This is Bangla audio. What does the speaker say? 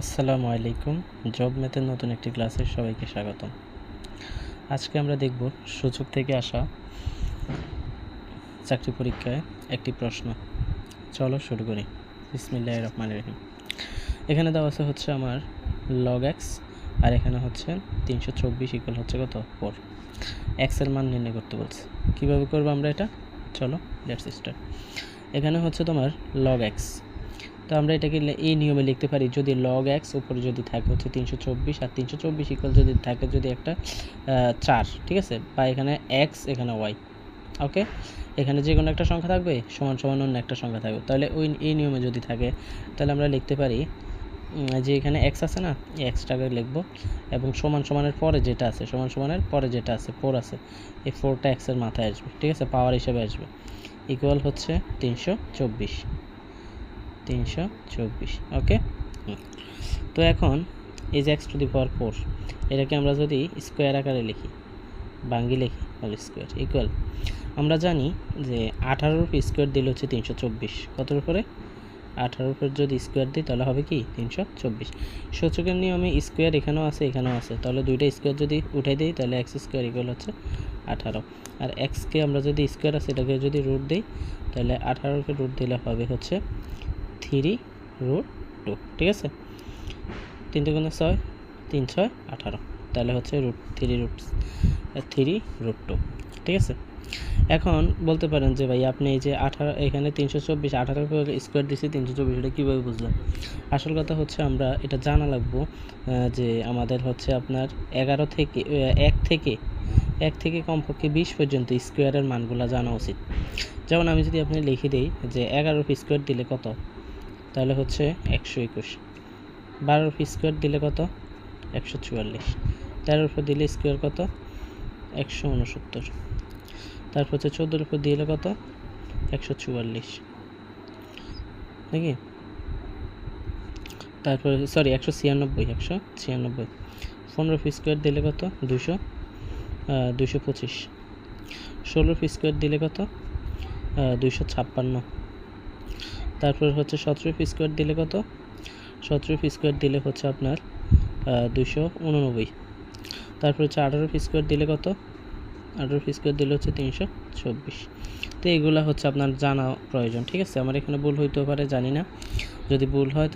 আসসালামু আলাইকুম। জব ম্যাথের নতুন একটি ক্লাসে সবাইকে স্বাগতম। আজকে আমরা দেখব সূচক থেকে আসা চাকরি পরীক্ষায় একটি প্রশ্ন। চলো শুরু করি। বিসমিল্লাহির রহমানির রহিম। এখানে দেওয়া আছে হচ্ছে আমার log x আর এখানে হচ্ছে 324 ইকুয়াল হচ্ছে কত 4। x এর মান নির্ণয় করতে বলছে। কিভাবে করব আমরা এটা? চলো লেটস স্টার্ট। এখানে হচ্ছে তোমার log x, তো আমরা এটাকে এই নিয়মে লিখতে পারি, যদি log x উপরে যদি থাকে হচ্ছে 324 আর 324 ইকুয়াল যদি থাকে যদি একটা 4, ঠিক আছে, বা এখানে x এখানে y, ওকে, এখানে যে কোনো একটা সংখ্যা থাকবে সমান সমান অন্য একটা সংখ্যা থাকবে, তাহলে এই নিয়মে যদি থাকে তাহলে আমরা লিখতে পারি যে এখানে x আছে না, এই xটাকে লিখবো এবং সমান সমানের পরে যেটা আছে, সমান সমানের পরে যেটা আছে 4 আছে, এই 4টা x এর মাথায় আসবে, ঠিক আছে, পাওয়ার হিসেবে আসবে, ইকুয়াল হচ্ছে 324। ওকে। তো এখন এই যে এক্স টু দি পাওয়ার 4, এটাকে আমরা যদি স্কোয়ার আকারে লিখি, ভাঙ্গি লিখি, হোল স্কোয়ার ইকুয়াল, আমরা জানি যে 18-র উপর স্কোয়ার দিলে হচ্ছে 324। কতর উপরে? 18-র উপর যদি স্কোয়ার দিই তাহলে হবে কি 324। সূচকের নিয়মে স্কোয়ার এখানেও আছে এখানেও আছে, তাহলে দুইটা স্কোয়ার যদি উঠাই দিই তাহলে এক্স স্কোয়ার ইকুয়াল হচ্ছে 18, আর এক্সকে আমরা যদি স্কোয়ার আছে এটাকে যদি রুট দিই তাহলে 18-র উপর রুট দিলে হবে হচ্ছে 3√2, ঠিক আছে, 3 × 6 3 6 18, তাহলে হচ্ছে √3√2, ঠিক আছে। এখন বলতে পারেন যে ভাই আপনি এই যে 18 এখানে 324 18 করে স্কোয়ার দিছি 324, এটা কীভাবে বুঝলেন? আসল কথা হচ্ছে আমরা এটা জানা লাগবো যে আমাদের হচ্ছে আপনার 11 থেকে 1 থেকে কমপক্ষে 20 পর্যন্ত স্কোয়ারের মানগুলো জানা উচিত। যেমন আমি যদি আপনি লিখে দিই যে 11 স্কোয়ার দিলে কত, তাহলে হচ্ছে 121, 12 স্কোয়ার দিলে কত 144, 13 দিলে স্কোয়ার কত 169, তারপর হচ্ছে 14 দিলে কত 144, নাকি, তারপরে সরি 196, 15 স্কোয়ার দিলে কত 225, 16 স্কোয়ার দিলে কত 256, তারপর হচ্ছে 17 স্কোয়ার দিলে কত 17 স্কোয়ার দিলে হচ্ছে আপনার 289, তারপর হচ্ছে 18 স্কোয়ার দিলে কত 18 স্কোয়ার দিলে হচ্ছে 324। তো এগুলো হচ্ছে আপনার জানা প্রয়োজন, ঠিক আছে। আমার এখানে ভুল হইতেও পারে, জানি না, যদি ভুল হয়